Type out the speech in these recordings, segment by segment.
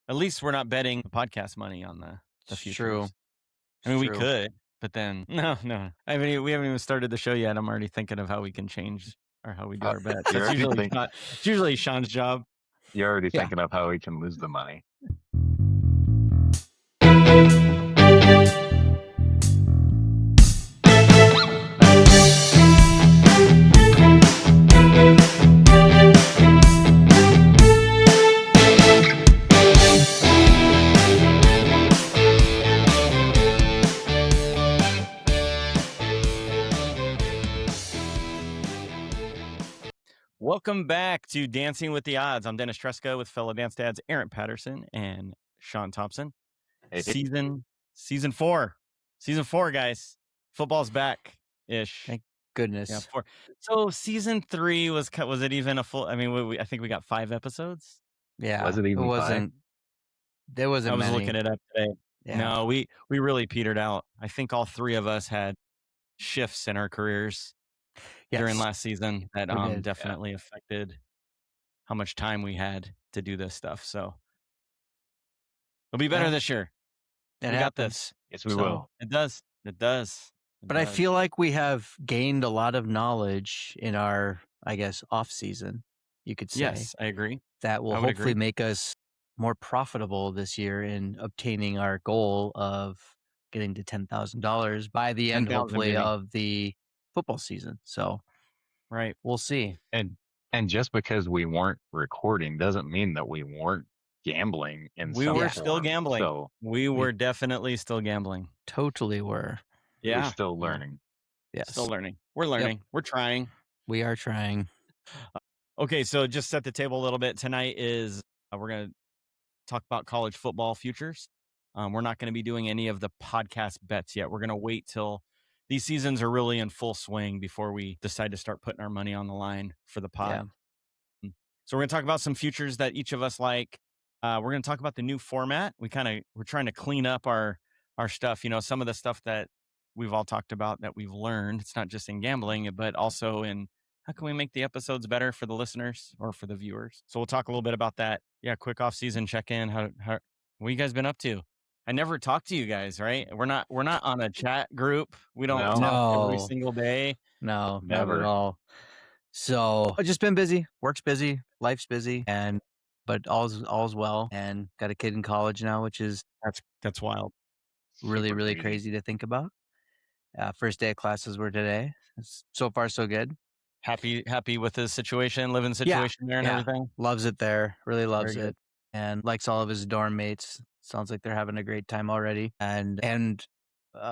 At least we're not betting podcast money on the futures. True. I mean, we could, but then no. I mean, we haven't even started the show yet. I'm already thinking of how we can change or how we do our bets. That's usually Shaun's job. You're already thinking of how we can lose the money. Welcome back to Dancing with the Odds. I'm Dennis Tresca with fellow dance dads Aaron Patterson and Shaun Thompson. Hey. Season four, guys. Football's back-ish. Thank goodness. Yeah, 4. So season 3 was it even a full? I mean, I think we got 5 episodes. Yeah, was it even? It wasn't. There wasn't. I was many. looking it up today. Yeah. No, we really petered out. I think all 3 of us had shifts in our careers during last season that definitely affected how much time we had to do this stuff. So it'll be better this year. We got this. Yes, we will. It does. But I feel like we have gained a lot of knowledge in our, I guess, off season. You could say. Yes, I agree. That will hopefully make us more profitable this year in obtaining our goal of getting to $10,000 by the end, hopefully, of the football season. So, right, we'll see. And just because we weren't recording doesn't mean that we weren't gambling. We were still gambling. So we were definitely still gambling. Totally were. Yeah, we're still learning. Yes, still learning. We're learning. We're trying. We are trying. Okay, so just set the table a little bit. Tonight is we're going to talk about college football futures. We're not going to be doing any of the podcast bets yet. We're going to wait till these seasons are really in full swing before we decide to start putting our money on the line for the pod. Yeah. So we're going to talk about some futures that each of us like. We're going to talk about the new format. We're trying to clean up our stuff. You know, some of the stuff that we've all talked about that we've learned. It's not just in gambling, but also in how can we make the episodes better for the listeners or for the viewers. So we'll talk a little bit about that. Yeah, quick off-season check-in. How what you guys been up to? I never talk to you guys, right? We're not on a chat group. We don't talk every single day. No, never at all. So I've just been busy. Work's busy. Life's busy. But all's well. And got a kid in college now, which is that's wild. Really crazy to think about. First day of classes were today. So far, so good. Happy with his situation, living situation there and everything. Loves it there. Really loves it, and likes all of his dorm mates. Sounds like they're having a great time already. And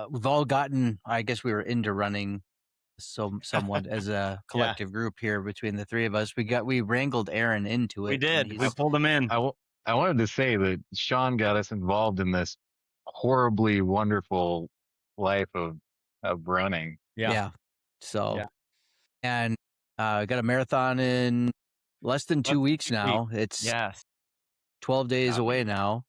we've all gotten. I guess we were into running, somewhat as a collective group here between the 3 of us. We wrangled Aaron into it. We did. We pulled him in. I wanted to say that Shaun got us involved in this horribly wonderful life of running. Yeah. So, and got a marathon in less than 2 weeks now. It's 12 days away now.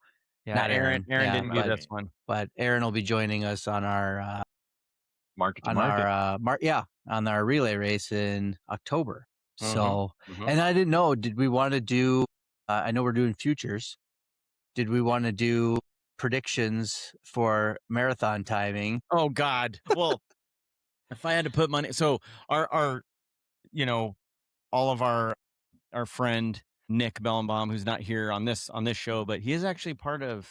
Yeah, not Aaron didn't do this one, but Aaron will be joining us on our on our relay race in October. So, and I didn't know. Did we want to do? I know we're doing futures. Did we want to do predictions for marathon timing? Oh God! Well, if I had to put money, so our all of our friend Nick Bellenbaum, who's not here on this show, but he is actually part of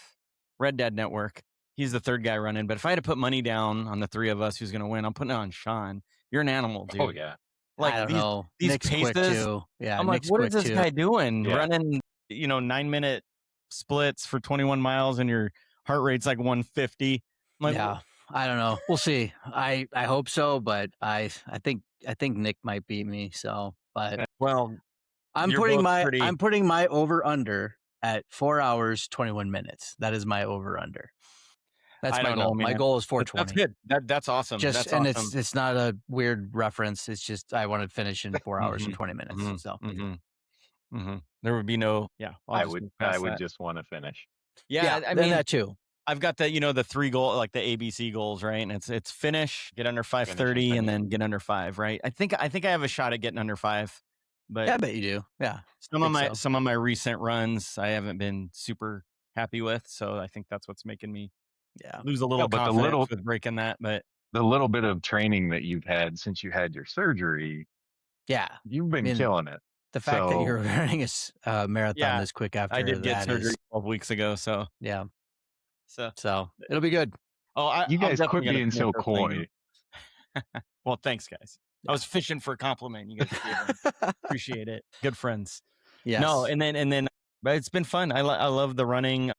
Red Dad Network. He's the 3rd guy running. But if I had to put money down on the 3 of us who's going to win, I'm putting it on Shaun. You're an animal, dude. Oh yeah. Like I don't know. These Nick's paces. Quick too. Yeah, I'm Nick's like, what is this too. guy doing? Running, 9-minute splits for 21 miles, and your heart rate's like 150. I'm like, I don't know. We'll see. I hope so, but I think Nick might beat me. So, but I'm putting my over under at 4 hours 21 minutes. That is my over under. That's my goal. My goal is 4:20. That's good. That's awesome. It's not a weird reference. It's just I want to finish in 4 hours and 20 minutes. So there would be no. I would just want to finish. Yeah, I mean that too. I've got the the 3 goal, like the ABC goals, right? And it's finish, get under 5:30, and then get under 5, right? I think I have a shot at getting under 5. But I bet you do. Yeah. Some of my recent runs, I haven't been super happy with. So I think that's what's making me Yeah. lose a little confidence with breaking that. But the little bit of training that you've had since you had your surgery, yeah, you've been killing it. The fact that you're running a marathon this quick after I did get that surgery 12 weeks ago. So yeah. So it'll be good. Oh, you guys quit being so coy. Well, thanks, guys. Yeah. I was fishing for a compliment. You guys appreciate it. Good friends. Yes. No, and then, but it's been fun. I love the running,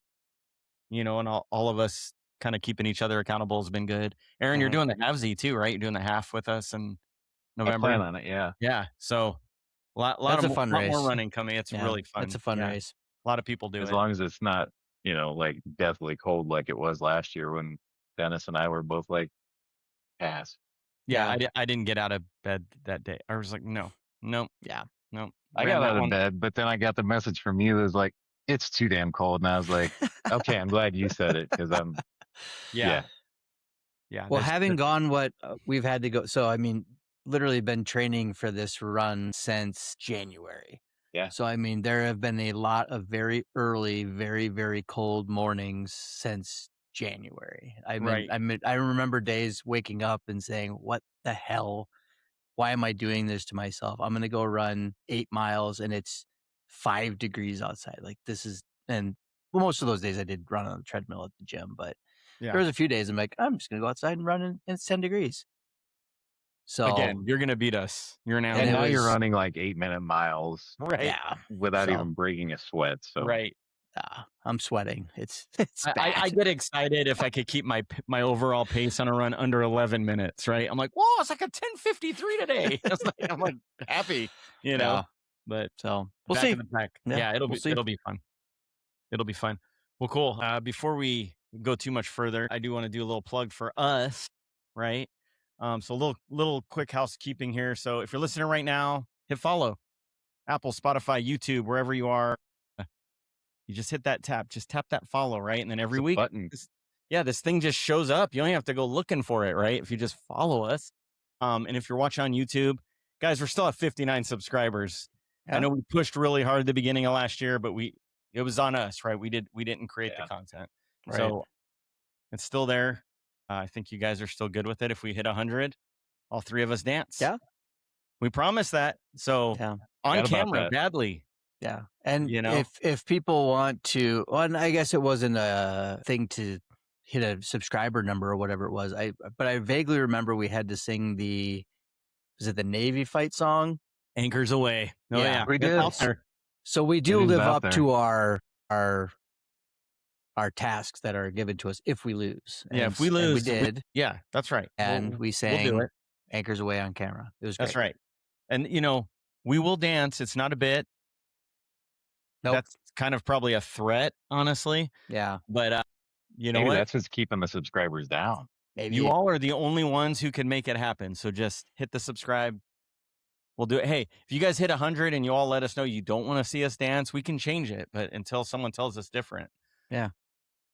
and all of us kind of keeping each other accountable has been good. Aaron, you're doing the halvesy too, right? You're doing the half with us in November. I plan on it. Yeah. Yeah. So a lot more running coming. It's really fun. It's a fun race. A lot of people do it. As long as it's not, like deathly cold like it was last year when Dennis and I were both like, pass. Yeah. I didn't get out of bed that day. I was like, no. Yeah. No. I got out of bed, but then I got the message from you that was like, it's too damn cold. And I was like, okay, I'm glad you said it because I'm. Yeah. Well, having gone what we've had to go. So, I mean, literally been training for this run since January. Yeah. So, I mean, there have been a lot of very early, very, very cold mornings since January. I remember days waking up and saying, what the hell? Why am I doing this to myself? I'm going to go run 8 miles and it's 5 degrees outside. Like most of those days I did run on the treadmill at the gym, but there was a few days I'm like, I'm just going to go outside and run and it's 10 degrees. So again, you're going to beat us. You're an animal. And now you're running like 8-minute miles. Right. Yeah. Without even breaking a sweat. So. Right. I'm sweating. It's bad. I get excited if I could keep my overall pace on a run under 11 minutes, right? I'm like, whoa, it's like a 10:53 today. I'm like happy, But so we'll see. It'll be fun. It'll be fun. Well, cool. Before we go too much further, I do want to do a little plug for us, right? So a little quick housekeeping here. So if you're listening right now, hit follow. Apple, Spotify, YouTube, wherever you are. You just hit that tap. Just tap that follow, right? And then every week, this thing just shows up. You don't have to go looking for it, right? If you just follow us. And if you're watching on YouTube, guys, we're still at 59 subscribers. Yeah. I know we pushed really hard at the beginning of last year, but it was on us, right? We didn't create the content. Right. So it's still there. I think you guys are still good with it. If we hit 100, all 3 of us dance. Yeah. We promise that. So on camera, badly. Yeah. And if people want to, well, and I guess it wasn't a thing to hit a subscriber number or whatever it was. But I vaguely remember we had to sing was it the Navy fight song? Anchors Away. Oh yeah. We did. So we do live up to our tasks that are given to us if we lose. Yeah, if we lose. We did. Yeah, that's right. And we sang Anchors Away on camera. It was great. That's right. And, we will dance. It's not a bit. Nope. That's kind of probably a threat, honestly. Yeah. But, maybe what? That's just keeping the subscribers down. Maybe. You all are the only ones who can make it happen. So just hit the subscribe. We'll do it. Hey, if you guys hit 100 and you all let us know you don't want to see us dance, we can change it. But until someone tells us different. Yeah.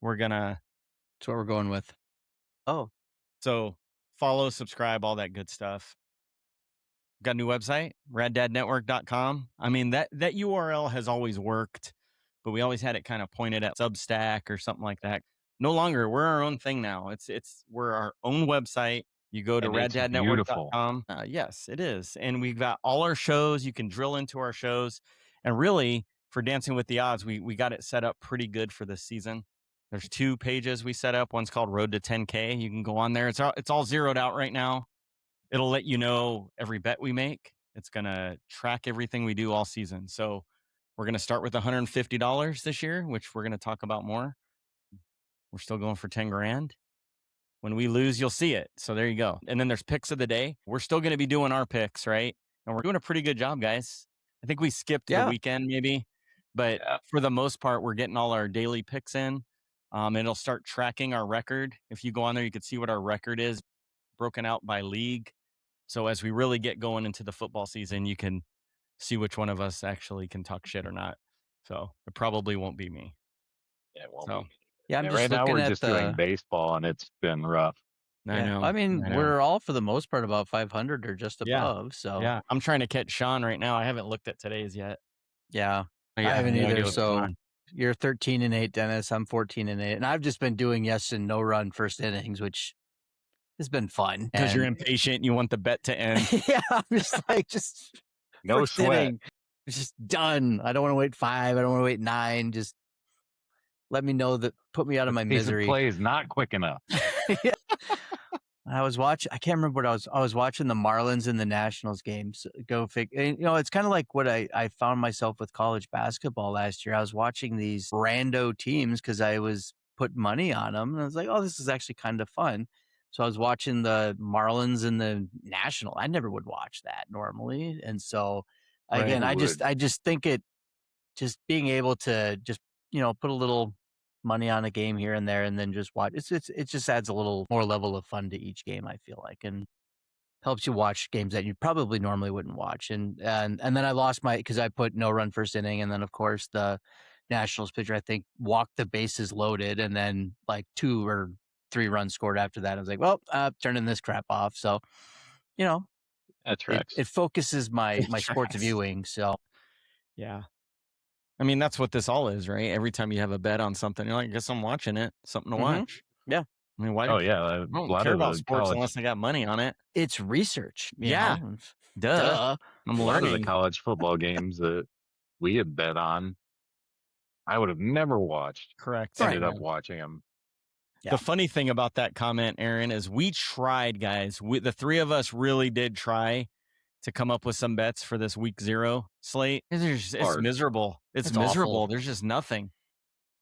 That's what we're going with. Oh. So follow, subscribe, all that good stuff. Got a new website, raddadnetwork.com. I mean, that URL has always worked, but we always had it kind of pointed at Substack or something like that. No longer. We're our own thing now. We're our own website. You go to raddadnetwork.com. Yes, it is. And we've got all our shows. You can drill into our shows. And really, for Dancing with the Odds, we got it set up pretty good for this season. There's 2 pages we set up. One's called Road to 10K. You can go on there. It's all zeroed out right now. It'll let you know every bet we make. It's going to track everything we do all season. So we're going to start with $150 this year, which we're going to talk about more. We're still going for 10 grand. When we lose, you'll see it. So there you go. And then there's picks of the day. We're still going to be doing our picks, right? And we're doing a pretty good job, guys. I think we skipped the weekend maybe, but for the most part, we're getting all our daily picks in. And it'll start tracking our record. If you go on there, you can see what our record is broken out by league. So as we really get going into the football season, you can see which one of us actually can talk shit or not. So it probably won't be me. Yeah, it won't be me. Yeah, I'm just right now looking we're at just doing baseball, and it's been rough. I know. I mean, we're all for the most part about 500 or just above. So yeah, I'm trying to catch Shaun right now. I haven't looked at today's yet. Yeah, I haven't either. So You're 13-8, Dennis. I'm 14-8, and I've just been doing yes and no run first innings, which has been fun because you're impatient. And you want the bet to end. Yeah, I'm just like no first sweat. inning, it's just done. I don't want to wait 5. I don't want to wait 9. Just let me know that put me out of my misery. Play is not quick enough. Yeah. I was watching. I can't remember what I was watching the Marlins and the Nationals games. Go figure. You know, it's kind of like what I found myself with college basketball last year. I was watching these rando teams because I was putting money on them, and I was like, "Oh, this is actually kind of fun." So I was watching the Marlins and the National. I never would watch that normally, and so again, I just think just being able to just put a little money on a game here and there and then just watch it just adds a little more level of fun to each game, I feel like, and helps you watch games that you probably normally wouldn't watch. And then I lost because I put no run first inning, and then of course the Nationals pitcher I think walked the bases loaded, and then like 2 or 3 runs scored after that. I was like, well, turning this crap off. So that tracks. It focuses my sports viewing. So yeah, I mean, that's what this all is, right? Every time you have a bet on something, you're like, I guess I'm watching it. Something to watch. Yeah. I mean, why? I don't care about sports unless I got money on it. It's research. Yeah. Duh. I'm learning. A lot of the college football games that we had bet on, I would have never watched. Correct. Ended up watching them. Yeah. The funny thing about that comment, Aaron, is we tried, guys. The 3 of us really did try to come up with some bets for this week 0 slate. It's miserable. It's miserable. Awful. There's just nothing.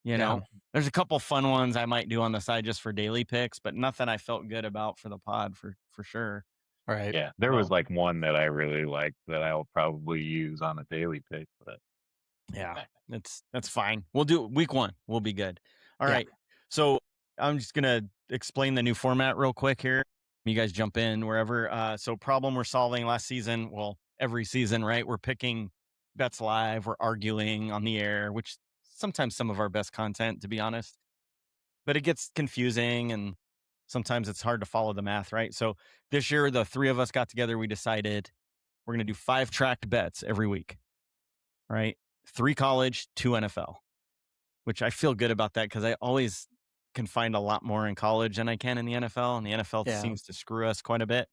You know, there's a couple fun ones I might do on the side just for daily picks, but nothing I felt good about for the pod for sure. Right. Yeah. There was like one that I really liked that I'll probably use on a daily pick, but yeah, that's fine. We'll do week 1. We'll be good. All right. So I'm just going to explain the new format real quick here. You guys jump in wherever. So problem we're solving last season. Well, every season, right? We're picking bets live. We're arguing on the air, which sometimes some of our best content, to be honest, but it gets confusing and sometimes it's hard to follow the math, right? So this year, the 3 of us got together. We decided we're going to do 5 tracked bets every week, right? 3 college, 2 NFL, which I feel good about that because I always can find a lot more in college than I can in the NFL, and the NFL seems to screw us quite a bit,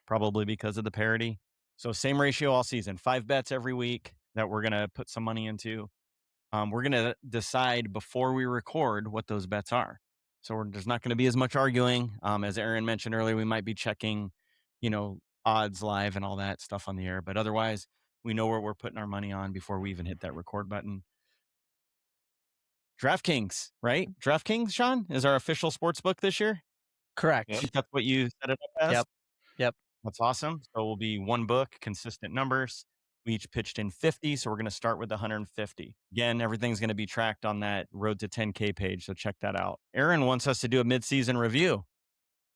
probably because of the parity. So same ratio all season, 5 bets every week that we're going to put some money into. We're going to decide before we record what those bets are. So there's not going to be as much arguing. As Aaron mentioned earlier, we might be checking, odds live and all that stuff on the air. But otherwise, we know where we're putting our money on before we even hit that record button. DraftKings, right? DraftKings, Shaun, is our official sports book this year. Correct. Yep. That's what you set it up as? Yep. That's awesome. So we'll be 1 book, consistent numbers. We each pitched in 50, so we're going to start with 150. Again, everything's going to be tracked on that Road to 10K page, so check that out. Aaron wants us to do a mid-season review,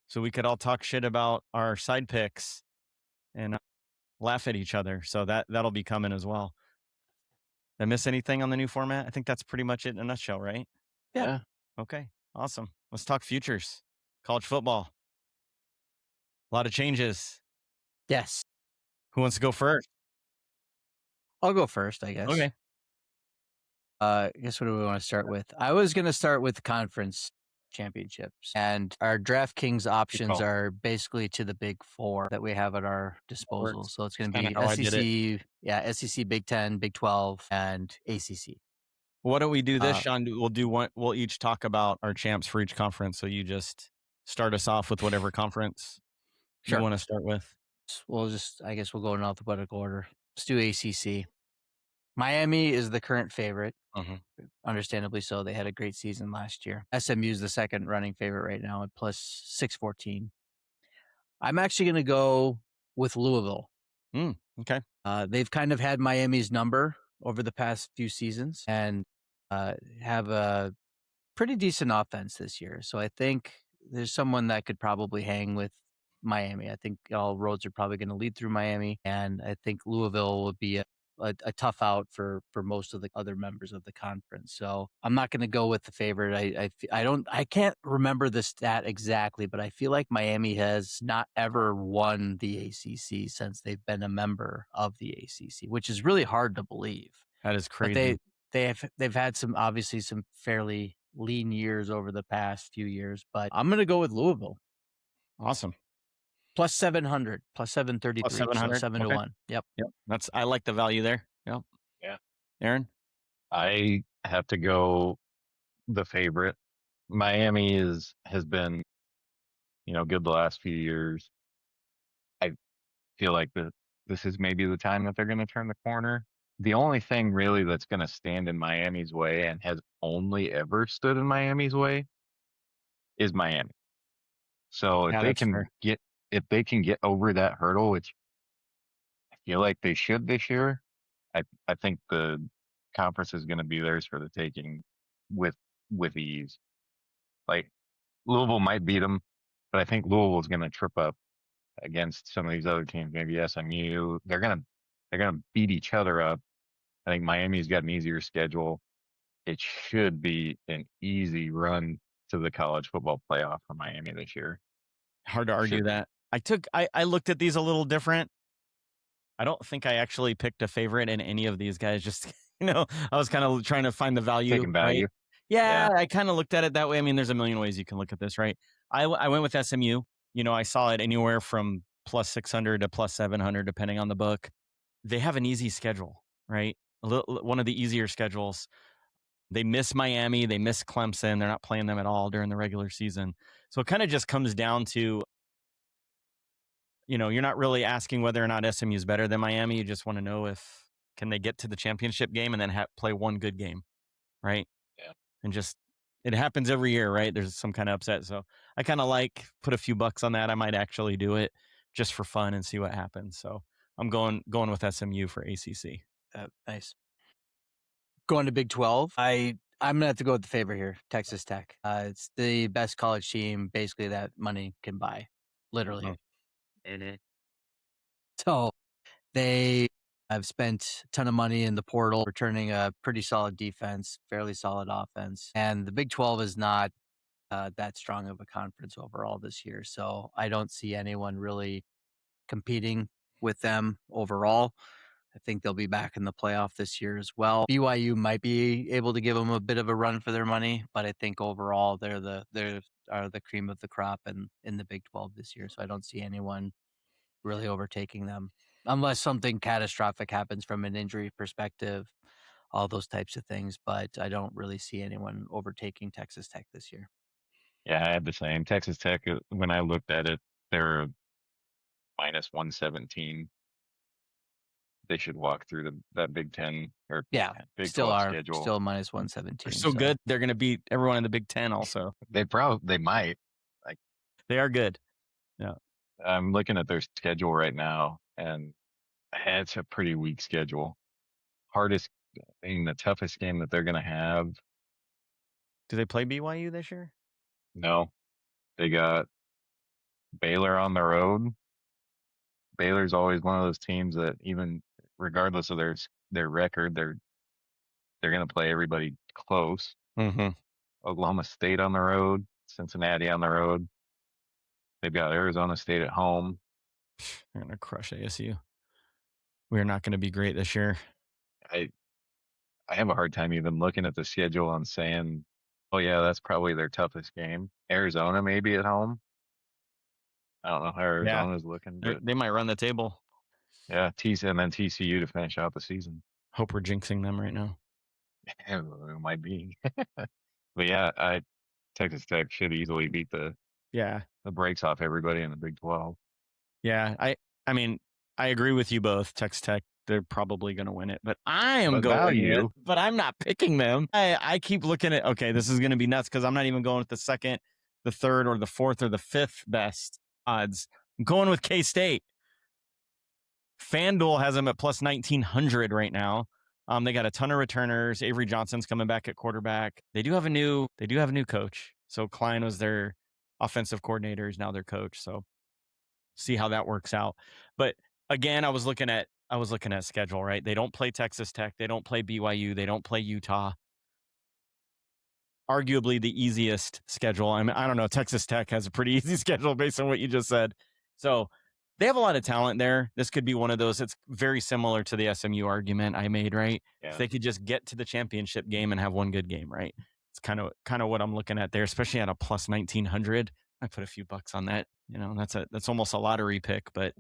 so we could all talk shit about our side picks and laugh at each other. So that'll be coming as well. Did I miss anything on the new format? I think that's pretty much it in a nutshell, right? Yeah. Okay, awesome. Let's talk futures. College football. A lot of changes. Yes. Who wants to go first? I'll go first, I guess. Okay. I guess what do we want to start with? I was going to start with conference championships, and our DraftKings options are basically to the big 4 that we have at our disposal. So it's going to be SEC, SEC, Big 10, Big 12, and ACC. Why don't we do this, Shaun? We'll do one. We'll each talk about our champs for each conference. So you just start us off with whatever conference you want to start with. I guess we'll go in alphabetical order. Let's do ACC. Miami is the current favorite. Understandably so. They had a great season last year. SMU is the second running favorite right now at plus 614. I'm actually going to go with Louisville. Okay. They've kind of had Miami's number over the past few seasons and have a pretty decent offense this year. So I think there's someone that could probably hang with Miami. I think all roads are probably going to lead through Miami, and I think Louisville will be a tough out for most of the other members of the conference. So I'm not going to go with the favorite. I can't remember the stat exactly, but I feel like Miami has not ever won the ACC since they've been a member of the ACC, which is really hard to believe. That is crazy. they've had some fairly lean years over the past few years, but I'm going to go with Louisville. Awesome. Plus 700, plus 733, plus 700, so 7-1. Yep. I like the value there. Yep. Yeah. Aaron, I have to go the favorite. Miami has been, good the last few years. I feel like this is maybe the time that they're going to turn the corner. The only thing really that's going to stand in Miami's way and has only ever stood in Miami's way is Miami. So if they can get over that hurdle, which I feel like they should this year, I think the conference is going to be theirs for the taking with ease. Like Louisville might beat them, but I think Louisville's going to trip up against some of these other teams. Maybe SMU. They're gonna beat each other up. I think Miami's got an easier schedule. It should be an easy run to the college football playoff for Miami this year. Hard to argue that. I looked at these a little different. I don't think I actually picked a favorite in any of these guys. Just, I was kind of trying to find the value. Taking value. Right? Yeah, I kind of looked at it that way. I mean, there's a million ways you can look at this, right? I went with SMU. I saw it anywhere from plus 600 to plus 700, depending on the book. They have an easy schedule, right? One of the easier schedules. They miss Miami. They miss Clemson. They're not playing them at all during the regular season. So it kind of just comes down to, you're not really asking whether or not SMU is better than Miami. You just want to know can they get to the championship game and then play one good game, right? Yeah. And it happens every year, right? There's some kind of upset. So I kind of put a few bucks on that. I might actually do it just for fun and see what happens. So I'm going with SMU for ACC. Nice. Going to Big 12. I'm gonna have to go with the favorite here, Texas Tech. It's the best college team, basically, that money can buy, literally. Mm-hmm. So they have spent a ton of money in the portal, returning a pretty solid defense, fairly solid offense, and the Big 12 is not that strong of a conference overall this year. So I don't see anyone really competing with them overall. I think they'll be back in the playoff this year as well. BYU might be able to give them a bit of a run for their money, but I think overall they're the cream of the crop in the Big 12 this year. So I don't see anyone really overtaking them unless something catastrophic happens from an injury perspective, all those types of things. But I don't really see anyone overtaking Texas Tech this year. Yeah, I had the same. Texas Tech, when I looked at it, they're minus 117. They should walk through that Big 10 or Big 12 schedule. Still minus 117. They're so good. They're going to beat everyone in the Big 10 also. They might. They are good. Yeah. I'm looking at their schedule right now, and it's a pretty weak schedule. The toughest game that they're going to have. Do they play BYU this year? No. They got Baylor on the road. Baylor's always one of those teams that, even regardless of their record, they're going to play everybody close. Mm-hmm. Oklahoma State on the road, Cincinnati on the road. They've got Arizona State at home. They're going to crush ASU. We're not going to be great this year. I have a hard time even looking at the schedule and saying, oh yeah, that's probably their toughest game. Arizona maybe at home. I don't know how Arizona's looking, but they might run the table. Yeah, and then TCU to finish out the season. Hope we're jinxing them right now. It might be. But yeah, Texas Tech should easily beat the brakes off everybody in the Big 12. Yeah, I mean, I agree with you both. Texas Tech, they're probably going to win it, but I am going it, but I'm not picking them. I keep looking at, okay, this is going to be nuts because I'm not even going with the second, the third, or the fourth, or the fifth best odds. I'm going with K-State. FanDuel has them at plus 1,900 right now. They got a ton of returners. Avery Johnson's coming back at quarterback. They do have a new coach. So Klein was their offensive coordinator, is now their coach. So see how that works out. But again, I was looking at schedule, right? They don't play Texas Tech. They don't play BYU. They don't play Utah. Arguably the easiest schedule. I mean, I don't know. Texas Tech has a pretty easy schedule based on what you just said. So They have a lot of talent there. This could be one of those. It's very similar to the SMU argument I made, right? Yeah. If they could just get to the championship game and have one good game, right? It's kind of what I'm looking at there, especially at a plus 1900. I put a few bucks on that. That's almost a lottery pick, but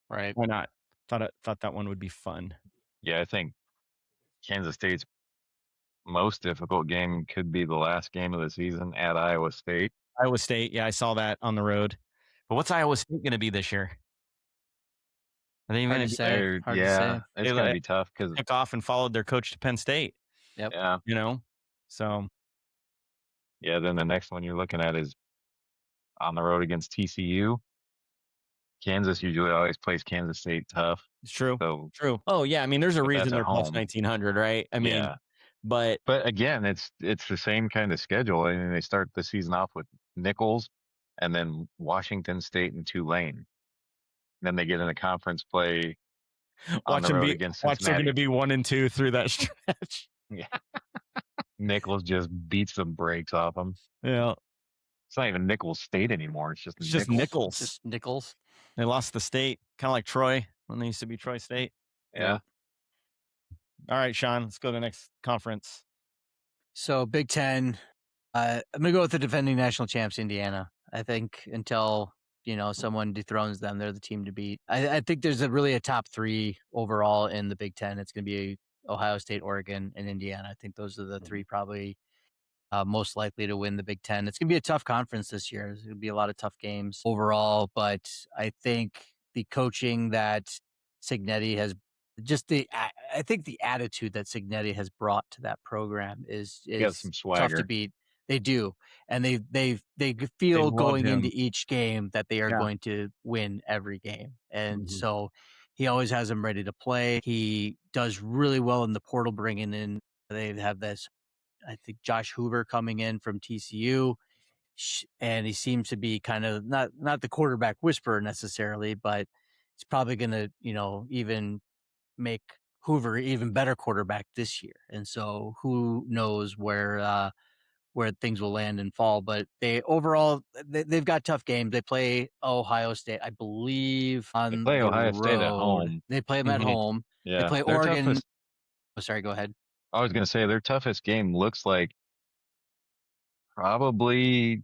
right. Why not? Thought that one would be fun. Yeah, I think Kansas State's most difficult game could be the last game of the season at Iowa State. Iowa State, yeah, I saw that on the road. But what's Iowa State going to be this year? Are they even Hard to say. Hard to say. It's going to be tough because took off and followed their coach to Penn State. Yep. Yeah. So. Yeah, then the next one you're looking at is on the road against TCU. Kansas usually always plays Kansas State tough. It's true. So true. Oh yeah, I mean, there's a reason they're plus home. 1900, right? I mean, but again, it's the same kind of schedule. I mean, they start the season off with Nichols, and then Washington State and Tulane. Then they get into conference play on the road against Cincinnati. Watch they're going to be 1 and 2 through that stretch. Yeah. Nichols just beats the brakes off them. Yeah. It's not even Nichols State anymore. It's just Nichols. Just Nichols. They lost the state, kind of like Troy when they used to be Troy State. Yeah. All right, Shaun, let's go to the next conference. So Big Ten, I'm going to go with the defending national champs, Indiana. I think until, someone dethrones them, they're the team to beat. I think there's really a top 3 overall in the Big Ten. It's going to be Ohio State, Oregon, and Indiana. I think those are the 3 probably most likely to win the Big Ten. It's going to be a tough conference this year. There's going to be a lot of tough games overall, but I think the coaching that Cignetti has, I think the attitude that Cignetti has brought to that program is some swagger. Tough to beat. They do, and they feel going into each game that they are going to win every game, and so he always has them ready to play. He does really well in the portal, bringing in. They have this, I think, Josh Hoover coming in from TCU, and he seems to be kind of not the quarterback whisperer necessarily, but it's probably going to even make Hoover even better quarterback this year. And so who knows where things will land and fall, but they've got tough games. They play Ohio State, I believe, on the Ohio road. State at home. They play them at home. Yeah. They play Oregon. Sorry, go ahead. I was going to say their toughest game looks like probably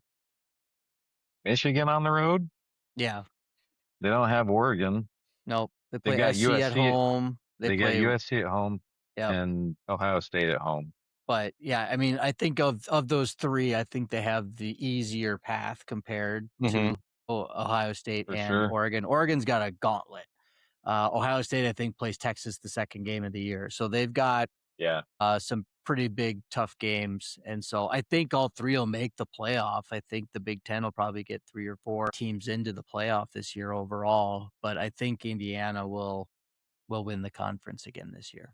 Michigan on the road. Yeah. They don't have Oregon. Nope. They play USC at home. They got USC at home and Ohio State at home. But yeah, I mean, I think of those 3, I think they have the easier path compared to Ohio State and Oregon. Oregon's got a gauntlet. Ohio State, I think, plays Texas the second game of the year. So they've got some pretty big, tough games. And so I think all 3 will make the playoff. I think the Big Ten will probably get 3 or 4 teams into the playoff this year overall. But I think Indiana will win the conference again this year.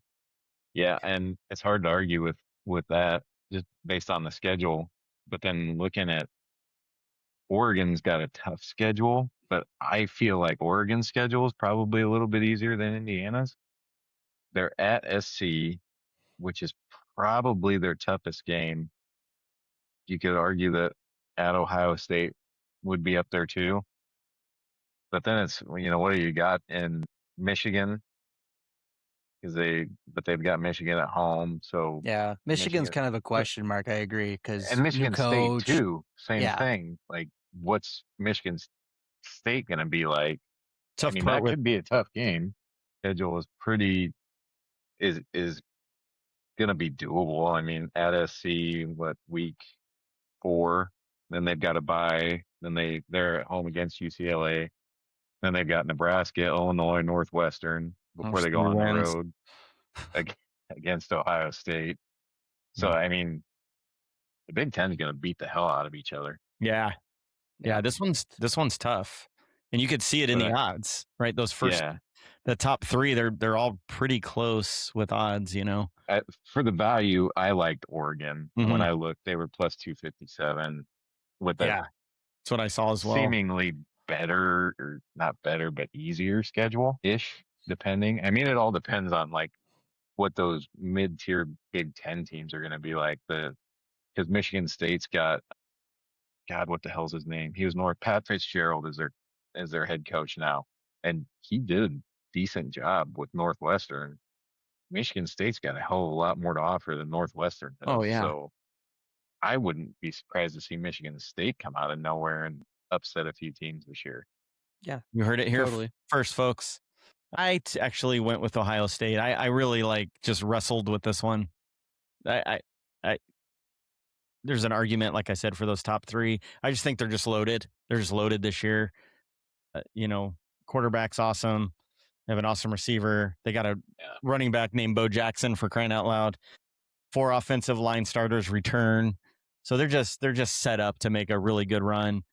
Yeah, and it's hard to argue with that just based on the schedule. But then looking at Oregon's got a tough schedule, but I feel like Oregon's schedule is probably a little bit easier than Indiana's. They're at SC, which is probably their toughest game. You could argue that at Ohio State would be up there too. But then it's, what do you got in Michigan? But they've got Michigan at home. So yeah, Michigan's kind of a question mark. I agree. And Michigan State too, same thing. Like, what's Michigan State going to be like? Tough. That could be a tough game. Schedule is is going to be doable. I mean, at SC, week 4, then they've got a bye. Then they're at home against UCLA. Then they've got Nebraska, Illinois, Northwestern before they go on the road against Ohio State. So, I mean, the Big Ten is going to beat the hell out of each other. Yeah. This one's tough, and you could see it in the odds, right? Those first, the top 3, they're all pretty close with odds. For the value, I liked Oregon. When I looked, they were plus 257 with that. That's what I saw as well. Seemingly better, or not better, but easier schedule-ish, depending. I mean, it all depends on what those mid-tier Big Ten teams are going to be like. Because Michigan State's got, God, what the hell's his name? He was Pat Fitzgerald is their head coach now. and he did a decent job with Northwestern. Michigan State's got a hell of a lot more to offer than Northwestern does. Oh, yeah. So I wouldn't be surprised to see Michigan State come out of nowhere and upset a few teams this year. Yeah, you heard it here first, folks. I actually went with Ohio State. I really just wrestled with this one. I there's an argument, like I said, for those top three. I just think they're just loaded. They're just loaded this year. Quarterback's awesome. They have an awesome receiver. They got a running back named Bo Jackson, for crying out loud. 4 offensive line starters return. So they're just set up to make a really good run.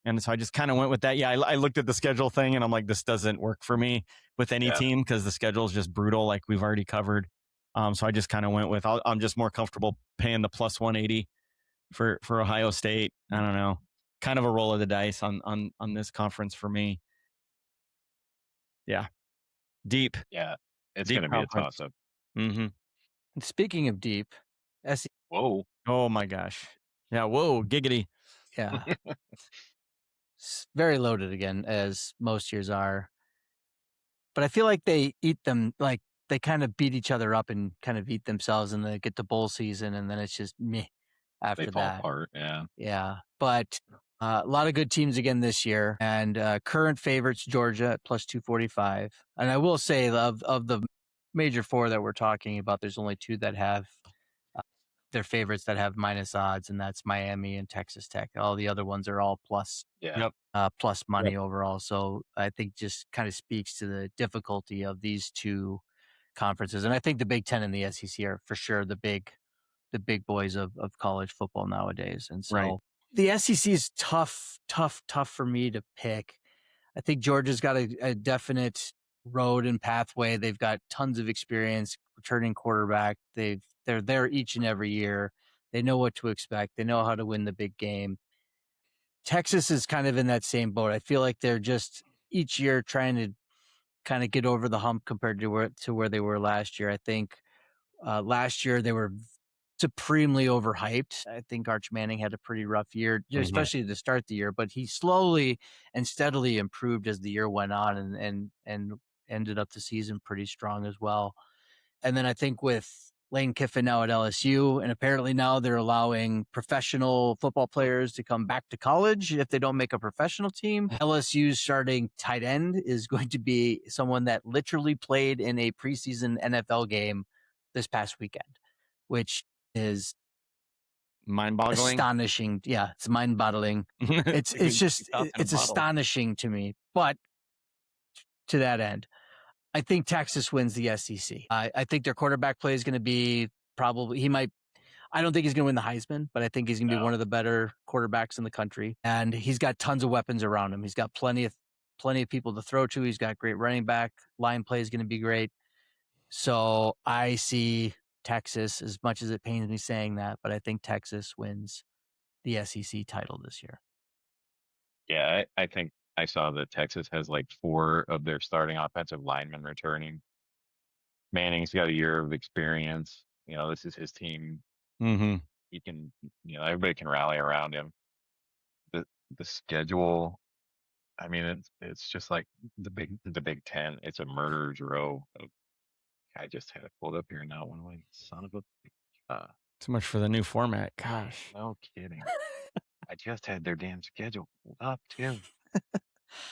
And so I just kind of went with that. Yeah, I looked at the schedule thing and I'm like, this doesn't work for me with any team because the schedule is just brutal, like we've already covered. So I just kind of went with I'm just more comfortable paying the plus 180 for Ohio State. I don't know, kind of a roll of the dice on this conference for me. Yeah, deep. Yeah, it's going to be a toss up. Mm-hmm. Speaking of deep, whoa, oh my gosh, yeah, whoa, giggity. Yeah. Very loaded again, as most years are. But I feel like they eat them, like they kind of beat each other up and kind of eat themselves, and they get to bowl season, and then it's just meh after they fall that. apart, yeah. Yeah. But a lot of good teams again this year, and current favorites, Georgia at plus 245. And I will say, of the major 4 that we're talking about, there's only 2 that have their favorites that have minus odds, and that's Miami and Texas Tech. All the other ones are all plus, plus money overall. So I think just kind of speaks to the difficulty of these 2 conferences. And I think the Big Ten and the SEC are for sure the big boys of college football nowadays. And so the SEC is tough for me to pick. I think Georgia's got a definite road and pathway. They've got tons of experience, returning quarterback. They're there each and every year. They know what to expect. They know how to win the big game. Texas is kind of in that same boat. I feel like they're just each year trying to kind of get over the hump compared to where they were last year. I think last year they were supremely overhyped. I think Arch Manning had a pretty rough year, especially to start the year, but he slowly and steadily improved as the year went on and ended up the season pretty strong as well. And then I think with Lane Kiffin now at LSU, and apparently now they're allowing professional football players to come back to college if they don't make a professional team. LSU's starting tight end is going to be someone that literally played in a preseason NFL game this past weekend, which is mind-boggling, astonishing. Yeah, it's mind-boggling. It's astonishing to me. But to that end, I think Texas wins the SEC. I think their quarterback play is going to be I don't think he's going to win the Heisman, but I think he's going to be one of the better quarterbacks in the country. And he's got tons of weapons around him. He's got plenty of people to throw to. He's got great running back. Line play is going to be great. So I see Texas, as much as it pains me saying that, but I think Texas wins the SEC title this year. Yeah, I think I saw that Texas has 4 of their starting offensive linemen returning. Manning's got a year of experience. This is his team. Mm-hmm. He can, everybody can rally around him. The schedule, I mean, it's just like the Big Ten. It's a murderer's row. I just had it pulled up here now. Son of a. Too much for the new format. Gosh. No kidding. I just had their damn schedule pulled up too.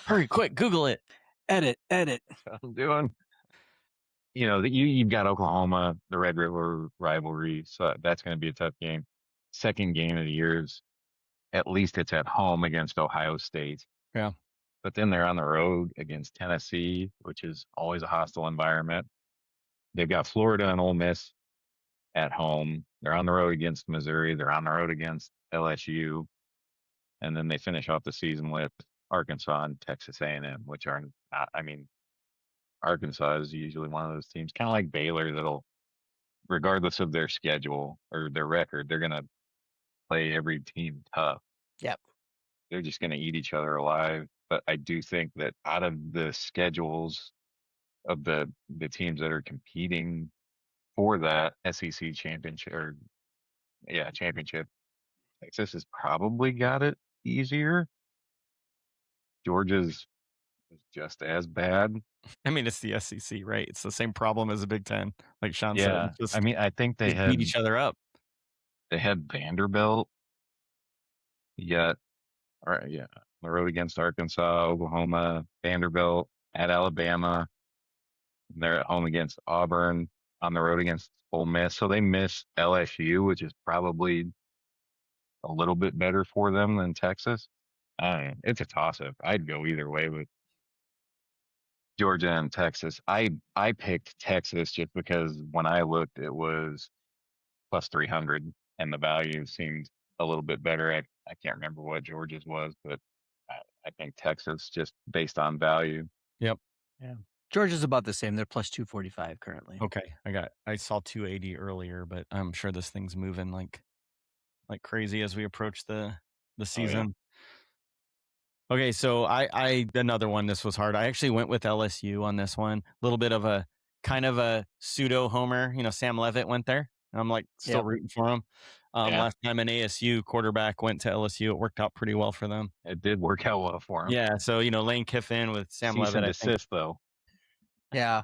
Hurry, quick, Google it. Edit. That's what I'm doing. You've got Oklahoma, the Red River rivalry, so that's going to be a tough game. Second game of the year is, at least it's at home against Ohio State. Yeah. But then they're on the road against Tennessee, which is always a hostile environment. They've got Florida and Ole Miss at home. They're on the road against Missouri. They're on the road against LSU. And then they finish off the season with Arkansas and Texas A&M, which are not, Arkansas is usually one of those teams, kind of like Baylor, that'll, regardless of their schedule or their record, they're going to play every team tough. Yep. They're just going to eat each other alive. But I do think that out of the schedules of the teams that are competing for that SEC championship, championship, Texas has probably got it easier. Georgia's was just as bad. I mean, it's the SEC, right? It's the same problem as the Big Ten, like Shaun said. Yeah. Just, I mean, I think just beat each other up. they had Vanderbilt, yet, or yeah, on the road against Arkansas, Oklahoma, Vanderbilt, at Alabama. They're at home against Auburn, on the road against Ole Miss. So they miss LSU, which is probably a little bit better for them than Texas. It's a toss-up. I'd go either way with Georgia and Texas. I picked Texas just because when I looked, it was plus 300, and the value seemed a little bit better. I can't remember what Georgia's was, but I think Texas just based on value. Yep. Yeah. Georgia's about the same. They're plus 245 currently. Okay. I saw 280 earlier, but I'm sure this thing's moving like crazy as we approach the season. Oh, yeah. Okay, so I another one. This was hard. I actually went with LSU on this one. A little bit of a kind of a pseudo homer. Sam Leavitt went there, and I'm like still rooting for him. Last time an ASU quarterback went to LSU, it worked out pretty well for them. It did work out well for him. Yeah, so Lane Kiffin with Sam Cease Leavitt. and desist, though. Yeah,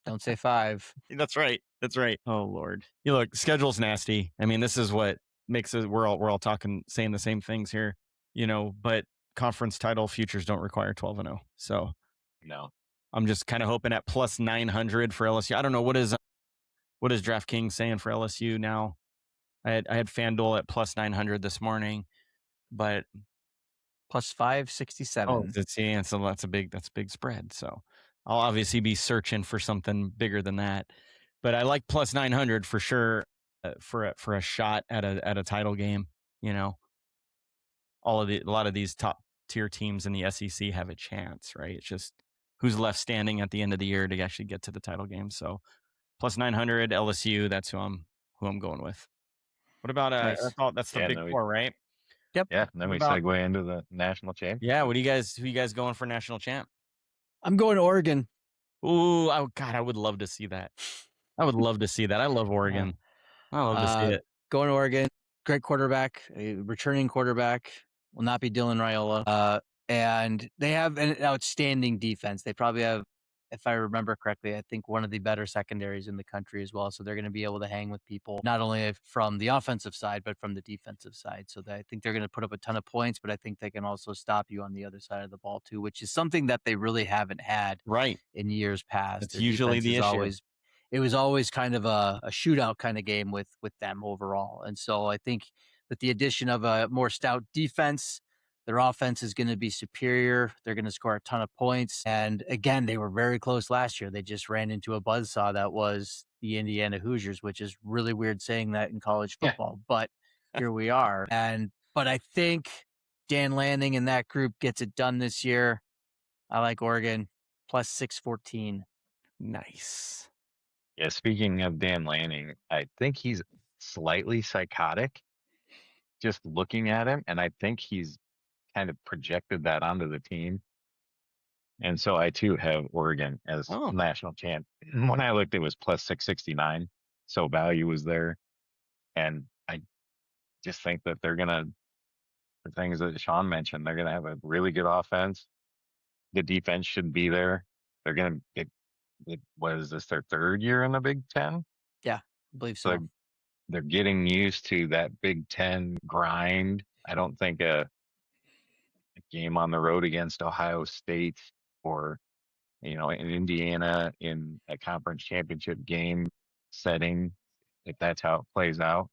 don't say 5. That's right. That's right. Oh Lord, look, schedule's nasty. I mean, this is what makes it. We're all saying the same things here, but conference title futures don't require 12-0. So no, I'm just kind of hoping at plus 900 for LSU. I don't know what is DraftKings saying for LSU now. I had FanDuel at plus 900 this morning, but plus 567. So that's a big spread. So I'll obviously be searching for something bigger than that. But I like plus 900 for sure for a shot at a title game. A lot of these top tier teams in the SEC have a chance, right? It's just who's left standing at the end of the year to actually get to the title game. So plus 900 LSU, that's who I'm going with. What about nice. that's the Big Four, right? Yep. Yeah. And then we segue into the national championship. Yeah. Who you guys going for national champ? I'm going to Oregon. Ooh, God, I would love to see that. I would love to see that. I love Oregon. I love to see it. Going to Oregon. Great quarterback, a returning quarterback. Will not be Dylan Raiola. And they have an outstanding defense. They probably have, if I remember correctly, I think one of the better secondaries in the country as well. So they're going to be able to hang with people, not only from the offensive side, but from the defensive side. So I think they're going to put up a ton of points, but I think they can also stop you on the other side of the ball too, which is something that they really haven't had in years past. It's usually the issue. It was always kind of a shootout kind of game with them overall. And so I think with the addition of a more stout defense, their offense is going to be superior. They're going to score a ton of points. And again, they were very close last year. They just ran into a buzzsaw that was the Indiana Hoosiers, which is really weird saying that in college football. Yeah. But here we are. But I think Dan Lanning and that group gets it done this year. I like Oregon plus 614. Nice. Yeah, speaking of Dan Lanning, I think he's slightly psychotic just looking at him, and I think he's kind of projected that onto the team. And so I too have Oregon as national champ. When I looked, it was plus 669. So value was there. And I just think that they're going to, the things that Shaun mentioned, they're going to have a really good offense. The defense should be there. They're going to get, what is this, their third year in the Big Ten? Yeah, I believe so. They're getting used to that Big Ten grind. I don't think a game on the road against Ohio State or, in Indiana in a conference championship game setting, if that's how it plays out,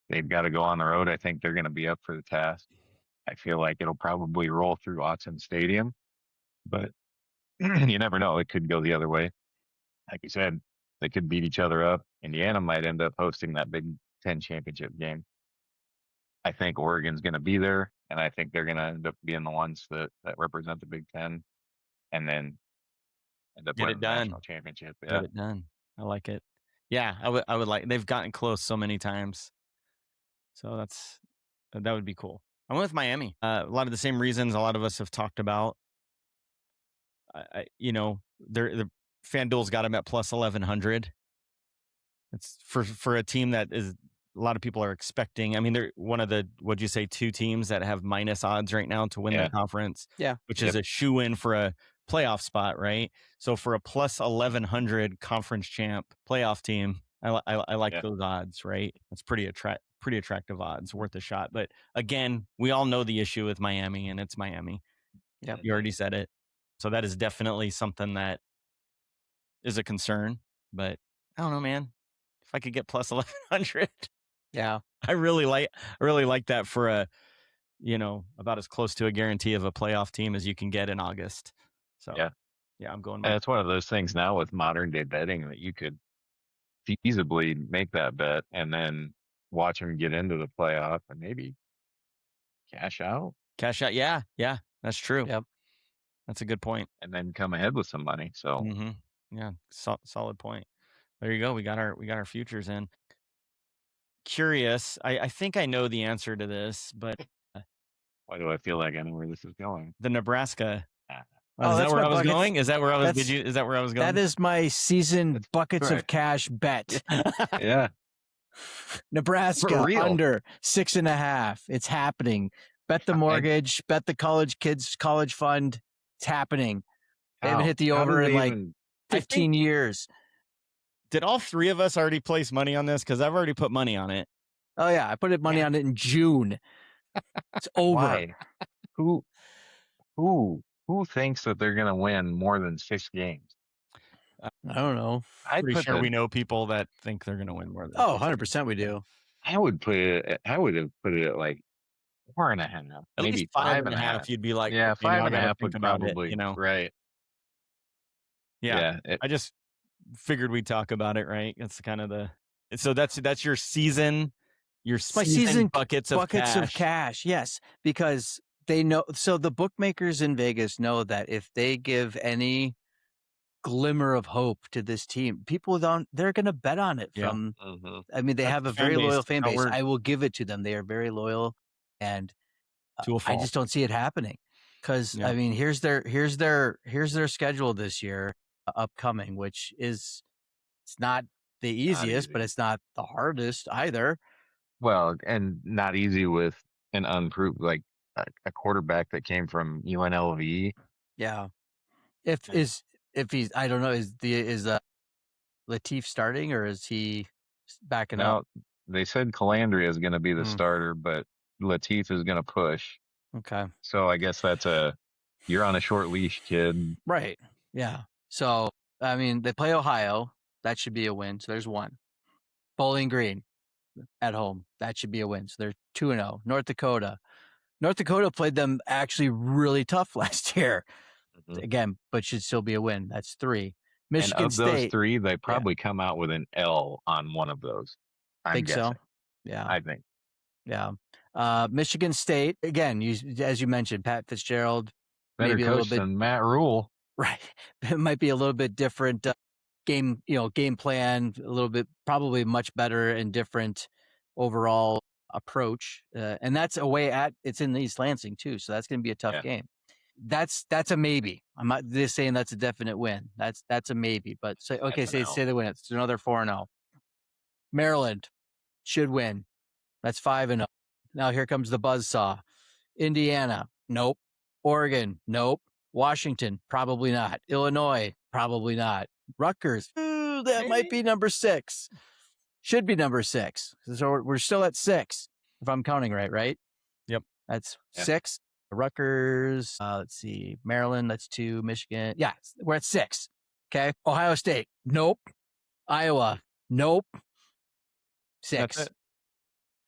they've got to go on the road. I think they're going to be up for the task. I feel like it'll probably roll through Autzen Stadium, but you never know. It could go the other way. Like you said, they could beat each other up. Indiana might end up hosting that Big Ten championship game. I think Oregon's going to be there, and I think they're going to end up being the ones that represent the Big Ten, and then end up winning the national championship. Yeah. Get it done. I like it. Yeah, I would like. They've gotten close so many times, so that would be cool. I went with Miami. A lot of the same reasons a lot of us have talked about. The FanDuel's got them at plus 1100. It's for a team that is lot of people are expecting. I mean, they're one of the, what'd you say, 2 teams that have minus odds right now to win the conference. Yeah. Which is a shoe-in for a playoff spot, right? So for a plus 1,100 conference champ playoff team, I like those odds, right? That's pretty attractive odds, worth a shot. But again, we all know the issue with Miami, and it's Miami. Yep. You already said it. So that is definitely something that is a concern. But I don't know, man. If I could get plus 1,100, yeah, I really like that for a, about as close to a guarantee of a playoff team as you can get in August. So yeah, I'm going. And it's one of those things now with modern day betting that you could feasibly make that bet and then watch them get into the playoff and maybe cash out. Yeah, that's true. Yep, that's a good point. And then come ahead with some money. So yeah, solid point. There you go. We got our futures in. Curious. I think I know the answer to this, but why do I feel like I know where this is going? The Nebraska. Is that where I was going? Is that where I was? Is that where I was going? That is my season buckets of cash bet. Yeah. Nebraska under 6.5. It's happening. Bet the mortgage. Bet the college fund. It's happening. They haven't hit the over in like 15 years. Did all 3 of us already place money on this? Because I've already put money on it. Oh yeah, I put money on it in June. It's over. Why? Who thinks that they're going to win more than 6 games? I don't know. I'm pretty sure we know people that think they're going to win more than 100% we do. I would have put it at like 4.5. At least 5.5. You'd be like, yeah, 5.5 would probably, right. Yeah. I just figured we'd talk about it, right? It's kind of so that's your season. My season buckets of cash. Yes, because they know. So the bookmakers in Vegas know that if they give any glimmer of hope to this team, they're going to bet on it. I mean, they have a very loyal fan base. I will give it to them. They are very loyal, and I just don't see it happening. Because I mean, here's their schedule this year upcoming, which is it's not the easiest, but it's not the hardest either. Well, and not easy with an unproved, like a quarterback that came from UNLV. Yeah. If he's, I don't know, is Latif starting or is he backing up? They said Calandria is going to be the starter, but Latif is going to push. Okay. So I guess you're on a short leash, kid. Right. Yeah. So, I mean, they play Ohio. That should be a win. So there's 1. Bowling Green at home. That should be a win. So they're 2-0. North Dakota played them actually really tough last year. Again, but should still be a win. That's 3. Michigan State. And of those 3, they probably come out with an L on one of those. I'm guessing. So? Yeah. I think. Yeah. Michigan State, again, as you mentioned, Pat Fitzgerald. Better maybe coach a little bit, than Matt Rule. Right. It might be a little bit different game plan, a little bit, probably much better and different overall approach. And that's it's in East Lansing too. So that's going to be a tough game. That's a maybe. I'm not just saying that's a definite win. That's a maybe, but say they win. It's another 4-0. Maryland should win. That's 5-0. Now here comes the buzzsaw. Indiana, nope. Oregon, nope. Washington, probably not. Illinois, probably not. Rutgers, that might be number 6. Should be number 6. So we're still at 6, if I'm counting right? Yep. That's 6. Rutgers, let's see. Maryland, that's 2. Michigan, yeah, we're at 6. Okay. Ohio State, nope. Iowa, nope. 6.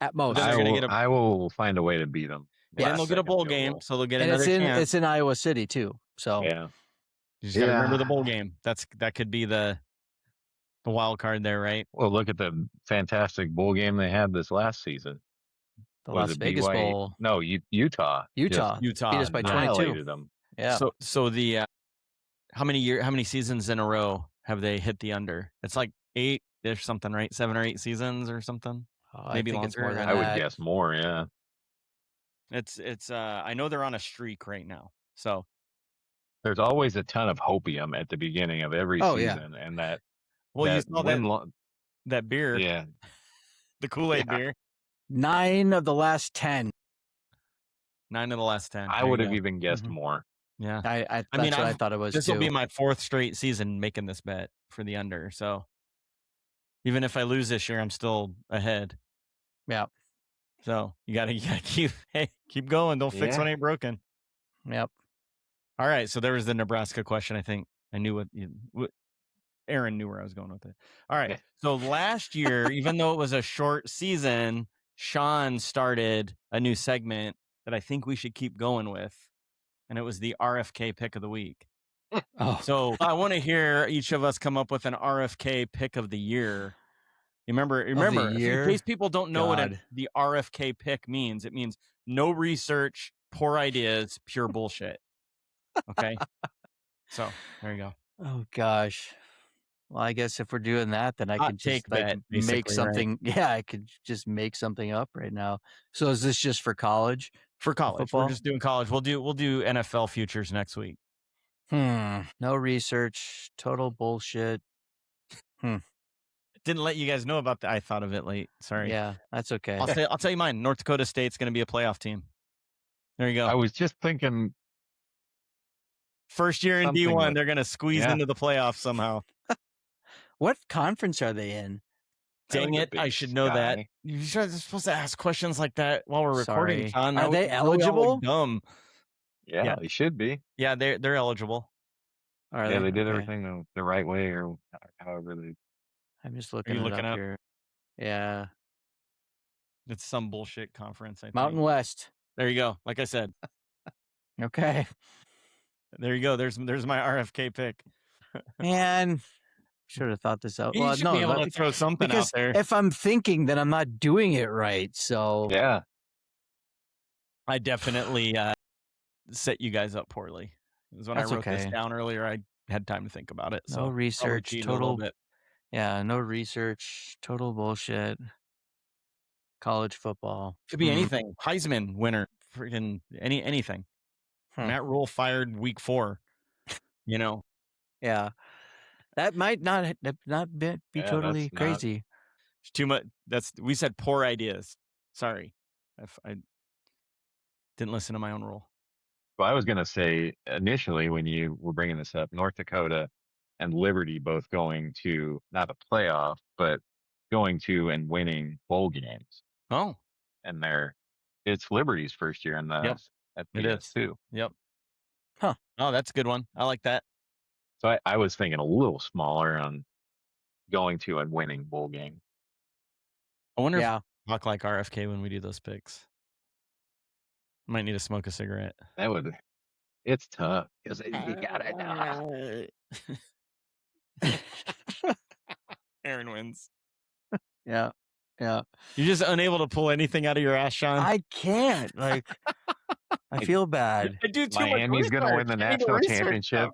At most. I will find a way to beat them. And they'll get a bowl game, so they'll get another chance. It's in Iowa City too. So yeah. You just gotta remember the bowl game. That could be the wild card there, right? Well, look at the fantastic bowl game they had this last season. The Las Vegas Bowl. No, Utah. Utah beat us by 22. Them. Yeah. So the how many seasons in a row have they hit the under? It's like 8 or something, right? 7 or 8 seasons or something. Maybe longer. It's more than I would guess more. Yeah. It's I know they're on a streak right now. So there's always a ton of hopium at the beginning of every season, and that. Well, you saw that beer. Yeah. The Kool-Aid beer. 9 of the last 10. 9 of the last 10. I would have even guessed more. Yeah. That's what I thought it was this too. will be my 4th straight season making this bet for the under. So even if I lose this year, I'm still ahead. Yeah. So you gotta keep going. Don't fix what ain't broken. Yep. All right. So there was the Nebraska question. I think I knew what Aaron knew where I was going with it. All right. So last year, even though it was a short season, Shaun started a new segment that I think we should keep going with. And it was the RFK pick of the week. So I want to hear each of us come up with an RFK pick of the year. Remember, in case people don't know what the RFK pick means, it means no research, poor ideas, pure bullshit. Okay. So there you go. Oh gosh. Well, I guess if we're doing that, then I could just make something. Right? Yeah, I could just make something up right now. So is this just for college? For college, we're just doing college. We'll do NFL futures next week. No research, total bullshit. Didn't let you guys know about that. I thought of it late. Sorry. Yeah, that's okay. I'll tell you mine. North Dakota State's going to be a playoff team. There you go. I was just thinking. First year in D1, they're going to squeeze into the playoffs somehow. What conference are they in? Dang it, I should know that. You're supposed to ask questions like that while we're recording, Shaun. Are they eligible? Dumb. Yeah, they should be. Yeah, they're eligible. They did everything the right way, or however they. I'm just looking it up here. Yeah. It's some bullshit conference, I think. Mountain West. There you go. Like I said. Okay. There you go. There's my RFK pick. Man, should have thought this out. You should be able to throw something out there. If I'm thinking, then I'm not doing it right. So yeah, I definitely set you guys up poorly. Because when I wrote this down earlier, I had time to think about it. No research, total. Yeah, no research, total bullshit. College football could be anything. Heisman winner, freaking anything. Matt Rule fired week 4. Yeah. That might not be totally crazy. It's too much. We said poor ideas. Sorry. I didn't listen to my own rule. Well, I was going to say initially when you were bringing this up, North Dakota and Liberty both going to not a playoff, but going to and winning bowl games. Oh. And it's Liberty's first year in the FBS too. Yep. Huh. Oh, that's a good one. I like that. So I was thinking a little smaller on going to and winning bowl games. I wonder if we talk like RFK when we do those picks. I might need to smoke a cigarette. It's tough because you got it now. Aaron wins. Yeah. Yeah. You're just unable to pull anything out of your ass, Shaun. I can't. I feel bad. I do too Miami's going to win the national championship.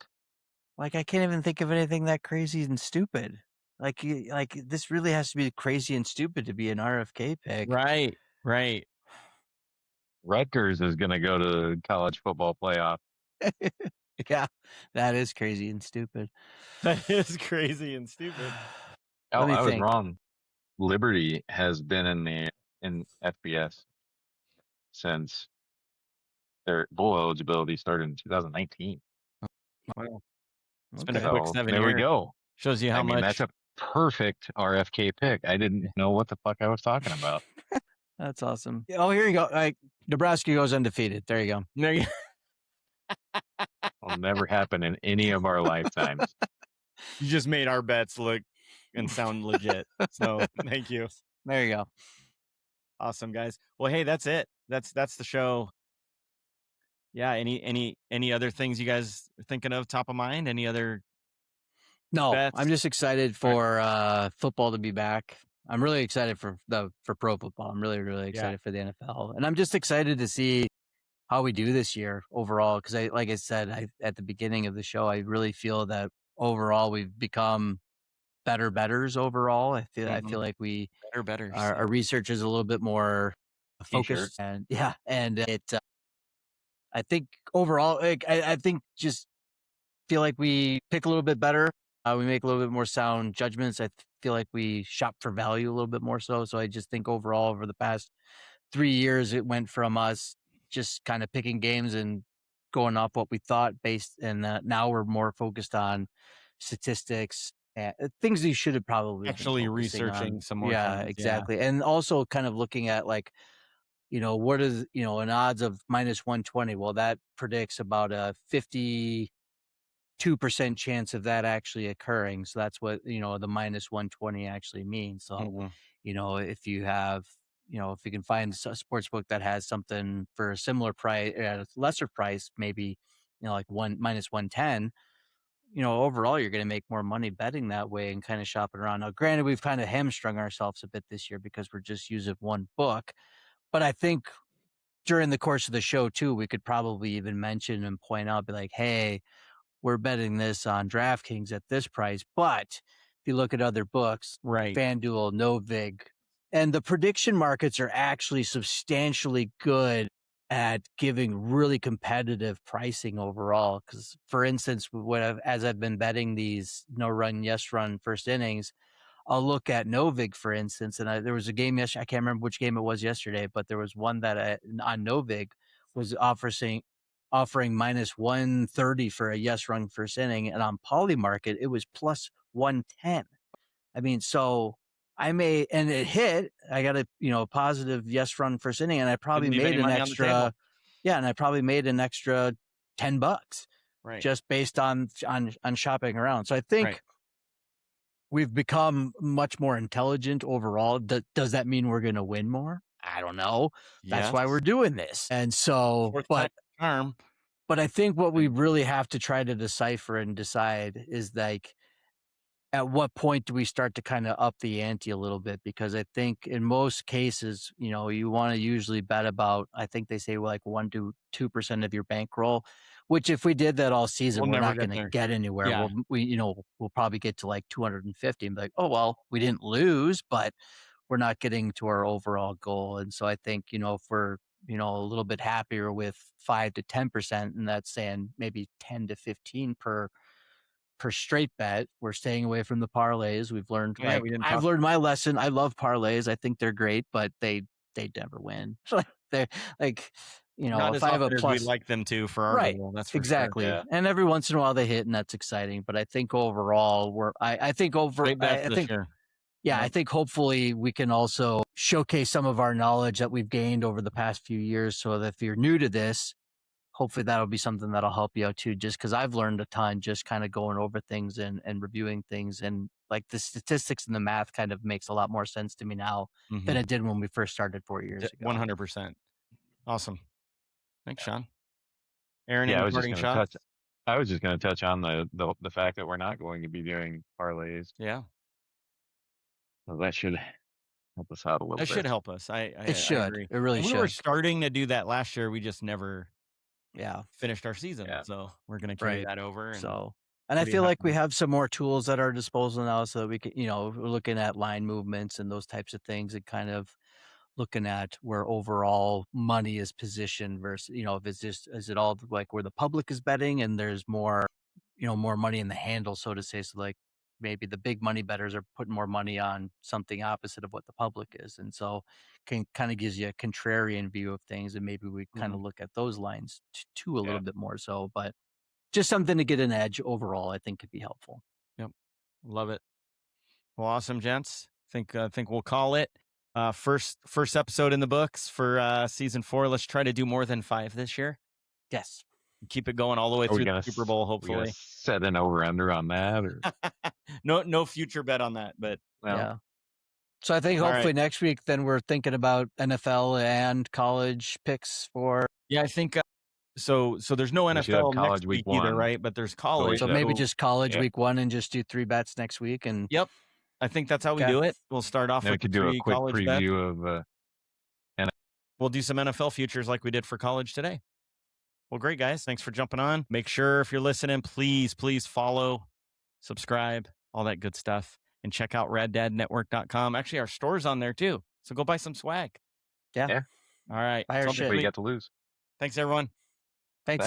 I can't even think of anything that crazy and stupid. This really has to be crazy and stupid to be an RFK pick. Right. Rutgers is going to go to the college football playoff. Yeah, that is crazy and stupid. That is crazy and stupid. I was wrong. Liberty has been in FBS since their bowl eligibility started in 2019. Wow. It's been a quick 7 years. There we go. Shows you how much. That's a perfect RFK pick. I didn't know what the fuck I was talking about. That's awesome. Oh, here you go. Nebraska goes undefeated. There you go. There you Will never happen in any of our lifetimes. You just made our bets look and sound legit. So thank you. There you go. Awesome, guys. Well, hey, that's it. That's the show. Yeah. Any other things you guys are thinking of top of mind? Any other? No, bets? I'm just excited for football to be back. I'm really excited for pro football. I'm really, really excited for the NFL, and I'm just excited to see how we do this year overall. Because like I said, at the beginning of the show, I really feel that overall we've become better bettors overall. I feel like we better bettors. Our research is a little bit more focused, and it. I think overall, I think just feel like we pick a little bit better We make a little bit more sound judgments. I feel like we shop for value a little bit more so. So I just think overall over the past 3 years, it went from us just kind of picking games and going off what we thought based, and now we're more focused on statistics and things you should have probably actually been researching on. some more Yeah, things. exactly. And also kind of looking at like, what is, an odds of -120? Well, that predicts about a 52% chance of that actually occurring. So that's what, the -120 actually means. So, Mhm. if you have, if you can find a sports book that has something for a similar price, at a lesser price, maybe, like -110, overall, you're going to make more money betting that way and kind of shopping around. Now, granted, we've kind of hamstrung ourselves a bit this year because we're just using one book. But I think during the course of the show, too, we could probably even mention and point out, be like, hey, we're betting this on DraftKings at this price. But if you look at other books, Right. FanDuel, Novig, and the prediction markets are actually substantially good at giving really competitive pricing overall. Because, for instance, as I've been betting these no run, yes run first innings, I'll look at Novig, for instance, and there was a game yesterday. I can't remember which game it was yesterday, but there was one that on Novig was offering -130 for a yes run first inning, and on Polymarket it was +110. I mean, so and it hit. I got a positive yes run first inning, and I probably made an extra. Yeah, and I probably made an extra $10 just based on shopping around. So I think we've become much more intelligent overall. Does that mean we're going to win more? I don't know. That's why we're doing this. And so, but I think what we really have to try to decipher and decide is like, at what point do we start to kind of up the ante a little bit? Because I think in most cases, you want to usually bet about, I think they say like 1 to 2% of your bankroll, which if we did that all season, we're not going to get anywhere. Yeah. We'll probably get to like 250 and be like, oh, well, we didn't lose, but we're not getting to our overall goal. And so I think, if we're, a little bit happier with 5 to 10%, and that's saying maybe 10 to 15 per straight bet. We're staying away from the parlays. We've learned, I've learned my lesson. I love parlays. I think they're great, but they never win. They're like, not if as I have a often plus, as we'd like them to for our goal. That's for exactly. sure. Yeah. And every once in a while they hit, and that's exciting. But I think overall, I think I think hopefully we can also showcase some of our knowledge that we've gained over the past few years. So that if you're new to this, hopefully that'll be something that'll help you out too, just because I've learned a ton just kind of going over things and reviewing things, and like the statistics and the math kind of makes a lot more sense to me now than it did when we first started 4 years ago. 100%. Awesome. Thanks, Shaun. Aaron, I any was just parting going shots? to touch. I was just going to touch on the fact that we're not going to be doing parlays. Yeah. So that should help us out a little bit. That should help us. It should. Agree. It really should. We were starting to do that last year. We just never finished our season. Yeah. So we're going to carry that over. And I feel like we have some more tools at our disposal now, so that we can, we're looking at line movements and those types of things, and kind of looking at where overall money is positioned versus, if it's just, is it all like where the public is betting and there's more, more money in the handle, so to say. So like maybe the big money bettors are putting more money on something opposite of what the public is. And so kind of gives you a contrarian view of things. And maybe we kind of look at those lines too a little bit more so, but just something to get an edge overall, I think could be helpful. Yep. Love it. Well, awesome, gents. Think we'll call it. First episode in the books for season 4. Let's try to do more than 5 this year. Yes. Keep it going all the way through the Super Bowl, hopefully. Set an over-under on that? Or? No future bet on that, but yeah. So I think hopefully next week, then we're thinking about NFL and college picks for. Yeah, I think so. There's no NFL next week either, right? But there's college. So maybe just college week 1 and just do 3 bets next week. And yep, I think that's how we do it. We'll start off with we could do a quick preview of. We'll do some NFL futures like we did for college today. Well, great, guys. Thanks for jumping on. Make sure if you're listening, please follow, subscribe, all that good stuff. And check out raddadnetwork.com. Actually, our store's on there too. So go buy some swag. Yeah. All right. Buy our shit. What you got to lose. Thanks, everyone. Thanks.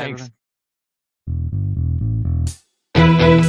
Everyone.